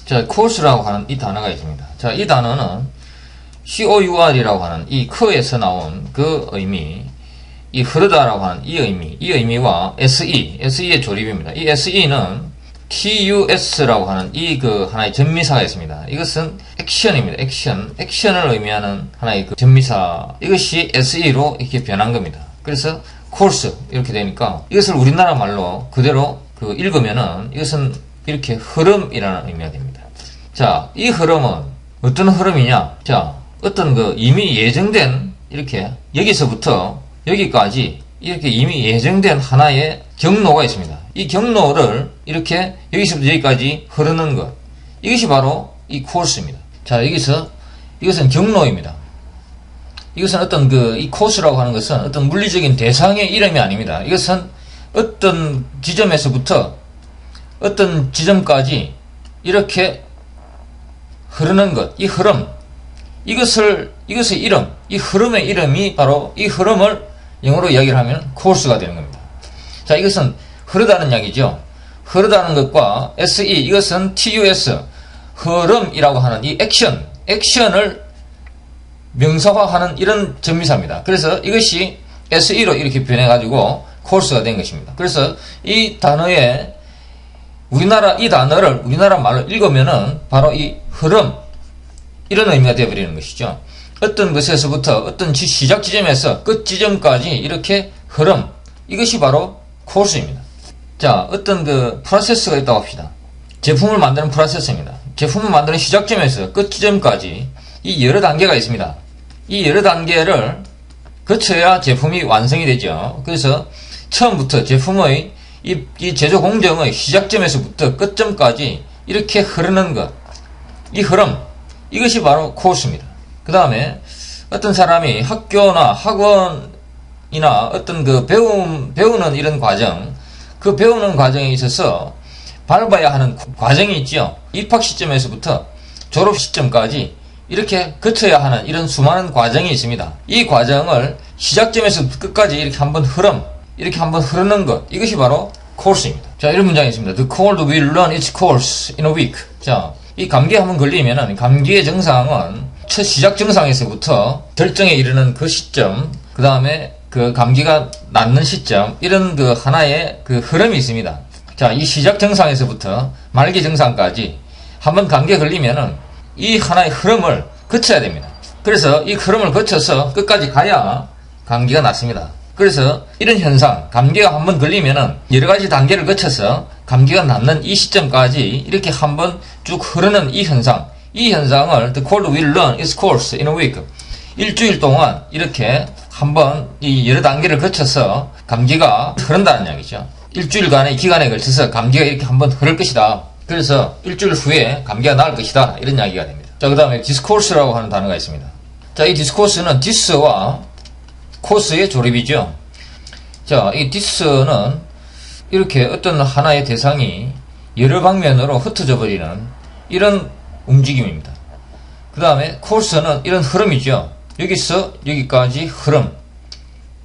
자, course라고 하는 이 단어가 있습니다. 자, 이 단어는 cour이라고 하는 이 co에서 나온 그 의미, 이 흐르다라고 하는 이 의미와 se의 조립입니다. 이 se는 TUS라고 하는 하나의 전미사가 있습니다. 이것은 액션입니다. 액션을 의미하는 하나의 그 전미사. 이것이 SE로 이렇게 변한 겁니다. 그래서 course 이렇게 되니까 이것을 우리나라 말로 그대로 읽으면은 이것은 이렇게 흐름이라는 의미가 됩니다. 자, 이 흐름은 어떤 흐름이냐? 자, 어떤 이미 예정된 이렇게 여기서부터 여기까지 이렇게 이미 예정된 하나의 경로가 있습니다. 이 경로를 이렇게 여기서부터 여기까지 흐르는 것. 이것이 바로 이 코스입니다. 자, 이것은 경로입니다. 이것은 이 코스라고 하는 것은 어떤 물리적인 대상의 이름이 아닙니다. 이것은 어떤 지점에서부터 어떤 지점까지 이렇게 흐르는 것. 이 흐름. 이것의 이름. 이 흐름의 이름이 바로 이 흐름을 영어로 이야기를 하면 코스가 되는 겁니다. 자, 이것은 흐르다는 이야기죠. 흐르다는 것과 SE, 이것은 TUS, 흐름이라고 하는 이 액션을 명사화하는 이런 전미사입니다. 그래서 이것이 SE로 이렇게 변해가지고 코스가 된 것입니다. 그래서 이 단어의 이 단어를 우리나라 말로 읽으면은 바로 이 흐름, 이런 의미가 되어버리는 것이죠. 어떤 것에서부터 어떤 시작 지점에서 끝 지점까지 이렇게 흐름, 이것이 바로 코스입니다. 자, 어떤 프로세스가 있다고 합시다. 제품을 만드는 프로세스입니다. 제품을 만드는 시작점에서 끝 지점까지 이 여러 단계가 있습니다. 이 여러 단계를 거쳐야 제품이 완성이 되죠. 그래서 처음부터 제품의 이 제조 공정의 시작점에서부터 끝점까지 이렇게 흐르는 것, 이 흐름, 이것이 바로 코스입니다. 그 다음에 어떤 사람이 학교나 학원이나 어떤 배우는 이런 과정, 그 배우는 과정에 있어서 밟아야 하는 과정이 있죠. 입학 시점에서부터 졸업 시점까지 이렇게 거쳐야 하는 이런 수많은 과정이 있습니다. 이 과정을 시작점에서 끝까지 이렇게 한번 흐르는 것, 이것이 바로 코스입니다. 자, 이런 문장이 있습니다. The cold will run its course in a week. 자, 이 감기에 한번 걸리면은 감기의 증상은 첫 시작 증상에서부터 결정에 이르는 그 시점, 그 다음에 감기가 낫는 시점, 이런 하나의 흐름이 있습니다. 자, 이 시작 증상에서부터 말기 증상까지 한번 감기에 걸리면은 이 하나의 흐름을 거쳐야 됩니다. 그래서 이 흐름을 거쳐서 끝까지 가야 감기가 낫습니다. 그래서 이런 현상, 감기가 한번 걸리면은 여러 가지 단계를 거쳐서 감기가 낫는 이 시점까지 이렇게 한번 쭉 흐르는 이 현상을 The cold will run its course in a week. 일주일 동안 이렇게 한번 이 여러 단계를 거쳐서 감기가 흐른다는 이야기죠. 일주일간의 기간에 걸쳐서 감기가 이렇게 한번 흐를 것이다. 그래서 일주일 후에 감기가 나을 것이다. 이런 이야기가 됩니다. 자, 그 다음에 discourse라고 하는 단어가 있습니다. 자, 이 discourse는 dis와 코스의 조립이죠. 자, 이 dis는 이렇게 어떤 하나의 대상이 여러 방면으로 흩어져 버리는 이런 움직임입니다. 그 다음에 코스는 이런 흐름이죠. 여기서 여기까지 흐름.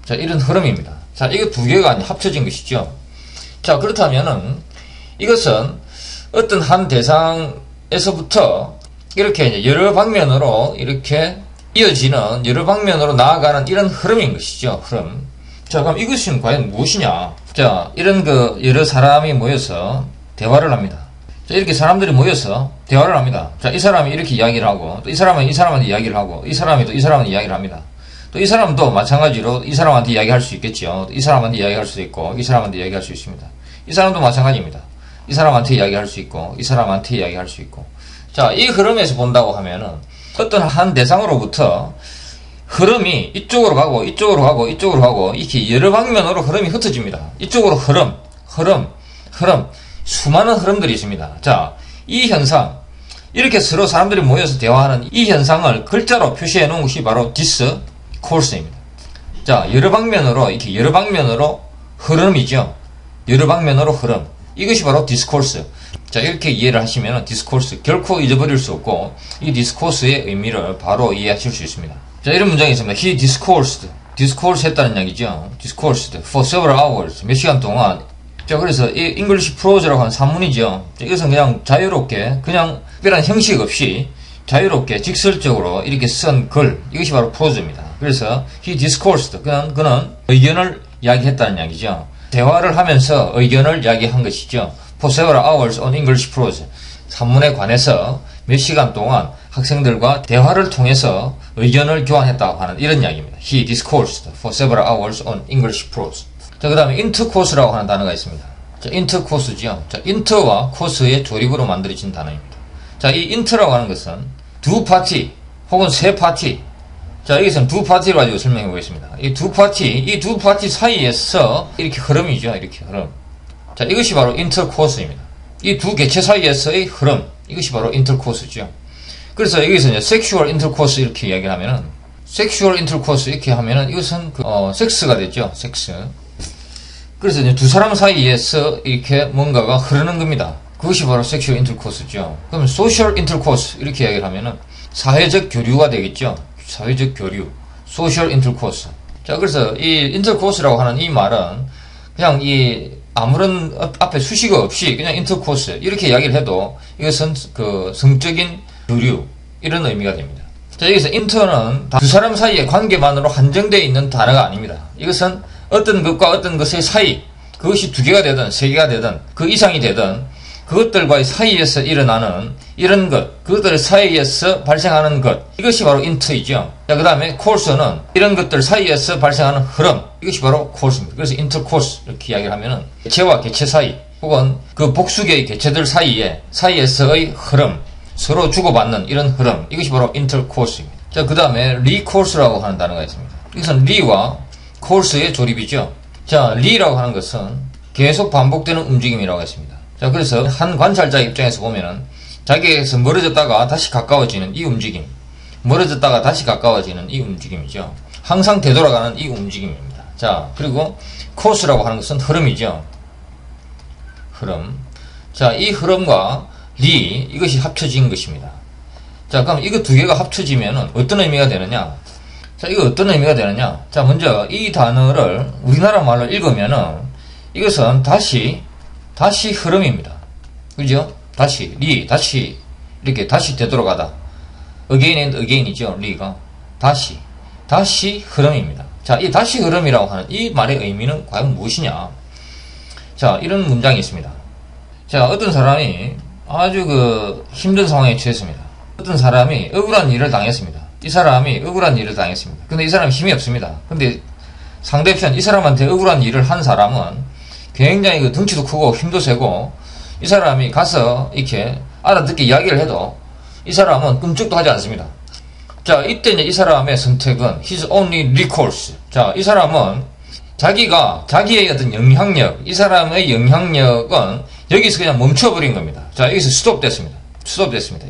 자, 이런 흐름입니다. 자, 이게 두 개가 합쳐진 것이죠. 자, 그렇다면은 이것은 어떤 한 대상에서부터 이렇게 여러 방면으로 이렇게 이어지는, 여러 방면으로 나아가는 이런 흐름인 것이죠. 흐름. 자, 그럼 이것은 과연 무엇이냐? 자, 이런 여러 사람이 모여서 대화를 합니다. 자, 이렇게 사람들이 모여서 대화를 합니다. 자, 이 사람이 이렇게 이야기를 하고, 또 이 사람은 이 사람한테 이야기를 하고, 이 사람이 또 이 사람한테 이야기를 합니다. 또 이 사람도 마찬가지로 이 사람한테 이야기할 수 있겠죠. 이 사람한테 이야기할 수도 있고, 이 사람한테 이야기할 수 있습니다. 이 사람도 마찬가지입니다. 이 사람한테 이야기할 수 있고, 이 사람한테 이야기할 수 있고. 자, 이 흐름에서 본다고 하면은 어떤 한 대상으로부터 흐름이 이쪽으로 가고, 이쪽으로 가고, 이쪽으로 가고, 이렇게 여러 방면으로 흐름이 흩어집니다. 이쪽으로 흐름. 수많은 흐름들이 있습니다. 자, 이 현상, 이렇게 서로 사람들이 모여서 대화하는 이 현상을 글자로 표시해 놓은 것이 바로 discourse입니다. 자, 여러 방면으로 흐름이죠. 여러 방면으로 흐름. 이것이 바로 discourse. 자, 이렇게 이해를 하시면 discourse 결코 잊어버릴 수 없고, 이 discourse의 의미를 바로 이해하실 수 있습니다. 자, 이런 문장이 있습니다. He discoursed 했다는 이야기죠. discoursed for several hours. 몇 시간 동안 자, 그래서 이 English prose라고 하는 산문이죠. 이것은 그냥 자유롭게, 그냥 특별한 형식 없이 자유롭게 직설적으로 이렇게 쓴 글, 이것이 바로 프로즈입니다. 그래서 he discoursed, 그는 의견을 이야기했다는 이야기죠. 대화를 하면서 의견을 이야기한 것이죠. For several hours on English prose. 산문에 관해서 몇 시간 동안 학생들과 대화를 통해서 의견을 교환했다고 하는 이런 이야기입니다. He discoursed for several hours on English prose. 자, 그 다음에 intercourse라고 하는 단어가 있습니다. 자, intercourse죠. 자, inter와 course의 조립으로 만들어진 단어입니다. 자, 이 inter라고 하는 것은 두 파티 혹은 세 파티. 자, 여기서는 두 파티를 가지고 설명해 보겠습니다. 이 두 파티 사이에서 이렇게 흐름이죠. 이렇게 흐름. 자, 이것이 바로 intercourse입니다. 이 두 개체 사이에서의 흐름. 이것이 바로 intercourse죠. 그래서 여기서 이제 sexual intercourse 이렇게 이야기를 하면은, sexual intercourse 이렇게 하면은 이것은 섹스가 되죠. 섹스. 그래서 이제 두 사람 사이에서 이렇게 뭔가가 흐르는 겁니다. 그것이 바로 sexual intercourse죠. 그러면 social intercourse 이렇게 이야기를 하면은 사회적 교류가 되겠죠. 사회적 교류. social intercourse. 자, 그래서 이 intercourse라고 하는 이 말은 그냥 이 아무런 앞에 수식어 없이 그냥 intercourse 이렇게 이야기를 해도 이것은 그 성적인 교류 이런 의미가 됩니다. 자, 여기서 inter는 두 사람 사이의 관계만으로 한정되어 있는 단어가 아닙니다. 이것은 어떤 것과 어떤 것의 사이, 그것이 두 개가 되든 세 개가 되든 그 이상이 되든 그것들과의 사이에서 일어나는 이런 것, 그것들 사이에서 발생하는 것, 이것이 바로 inter이죠. 자, 그 다음에 course는 이런 것들 사이에서 발생하는 흐름, 이것이 바로 course입니다. 그래서 intercourse 이렇게 이야기를 하면은 개체와 개체 사이, 혹은 그 복수계의 개체들 사이에서의 흐름, 서로 주고받는 이런 흐름, 이것이 바로 intercourse입니다. 자, 그 다음에 recourse라고 하는 단어가 있습니다. 이것은 re와 course의 조립이죠. 자, re라고 하는 것은 계속 반복되는 움직임이라고 했습니다. 자, 그래서 한 관찰자 입장에서 보면은 자기에게서 멀어졌다가 다시 가까워지는 이 움직임, 멀어졌다가 다시 가까워지는 이 움직임이죠. 항상 되돌아가는 이 움직임입니다. 자, 그리고 course라고 하는 것은 흐름이죠. 흐름. 자, 이 흐름과 이것이 합쳐진 것입니다. 자, 그럼 이거 두 개가 합쳐지면은 어떤 의미가 되느냐? 자, 이거 어떤 의미가 되느냐? 자, 먼저 이 단어를 우리나라 말로 읽으면은 이것은 다시 흐름입니다. 그죠? 다시 이렇게 다시 되돌아가다. again and again이죠. 리가. 다시 흐름입니다. 자, 이 다시 흐름이라고 하는 이 말의 의미는 과연 무엇이냐? 자, 이런 문장이 있습니다. 자, 어떤 사람이 아주 힘든 상황에 처했습니다. 어떤 사람이 억울한 일을 당했습니다. 이 사람이 억울한 일을 당했습니다. 근데 이 사람이 힘이 없습니다. 근데 상대편 이 사람한테 억울한 일을 한 사람은 굉장히 덩치도 크고 힘도 세고 이 사람이 가서 이렇게 알아듣게 이야기를 해도 이 사람은 끔찍도 하지 않습니다. 자, 이때 이 사람의 선택은 his only recourse. 자, 이 사람은 자기의 어떤 영향력, 이 사람의 영향력은 여기서 그냥 멈춰버린 겁니다. 자, 여기서 스톱됐습니다.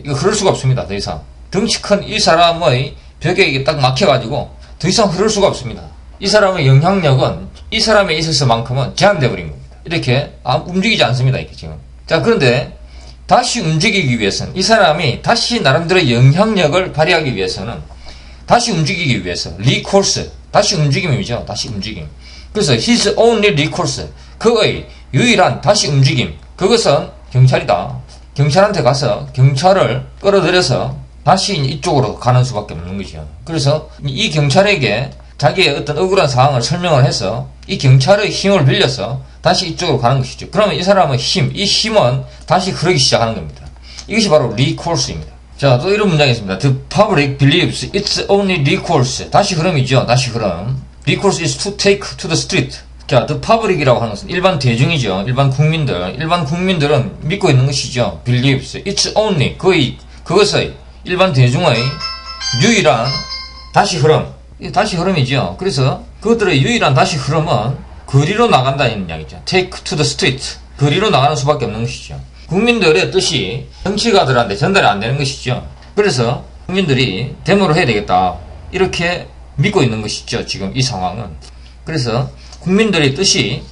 이거 흐를 수가 없습니다. 더 이상. 덩치 큰 이 사람의 벽에 이게 딱 막혀가지고 더 이상 흐를 수가 없습니다. 이 사람의 영향력은 이 사람에 있어서만큼은 제한되어 버린 겁니다. 이렇게 움직이지 않습니다. 이렇게 지금. 자, 그런데 다시 움직이기 위해서는 이 사람이 다시 나름대로 영향력을 발휘하기 위해서는 다시 움직이기 위해서 recourse, 다시 움직임이죠. 다시 움직임. 그래서 his only recourse, 그의 유일한 다시 움직임, 그것은 경찰이다. 경찰한테 가서 경찰을 끌어들여서 다시 이쪽으로 가는 수밖에 없는 거죠. 그래서 이 경찰에게 자기의 어떤 억울한 상황을 설명을 해서 이 경찰의 힘을 빌려서 다시 이쪽으로 가는 것이죠. 그러면 이 사람의 이 힘은 다시 흐르기 시작하는 겁니다. 이것이 바로 recourse입니다. 자, 또 이런 문장이 있습니다. The public believes it's only recourse. 다시 흐름이죠. 다시 흐름. Recourse is to take to the street. 자, the public이라고 하는 것은 일반 대중이죠. 일반 국민들은 믿고 있는 것이죠. believes. It's only. 그것의 일반 대중의 유일한 다시 흐름. 다시 흐름이죠. 그래서 그것들의 유일한 다시 흐름은 거리로 나간다는 이야기죠. take to the street. 거리로 나가는 수밖에 없는 것이죠. 국민들의 뜻이 정치가들한테 전달이 안 되는 것이죠. 그래서 국민들이 데모를 해야 되겠다. 이렇게 믿고 있는 것이죠. 지금 이 상황은. 그래서 국민들의 뜻이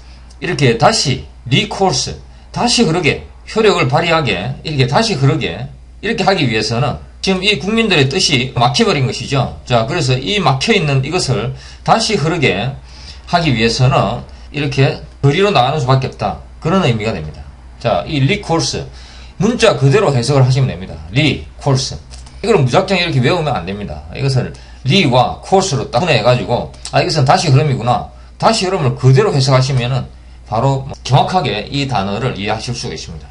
이렇게 다시 recourse, 다시 흐르게, 효력을 발휘하게, 이렇게 다시 흐르게, 이렇게 하기 위해서는 지금 이 국민들의 뜻이 막혀버린 것이죠. 자, 그래서 이 막혀있는 이것을 다시 흐르게 하기 위해서는 이렇게 거리로 나가는 수밖에 없다. 그런 의미가 됩니다. 자, 이 리콜스. 문자 그대로 해석을 하시면 됩니다. 리콜스. 이걸 무작정 이렇게 외우면 안 됩니다. 이것을 리와 콜스로 딱 분해해가지고, 이것은 다시 흐름이구나. 다시 흐름을 그대로 해석하시면은 바로 정확하게 이 단어를 이해하실 수가 있습니다.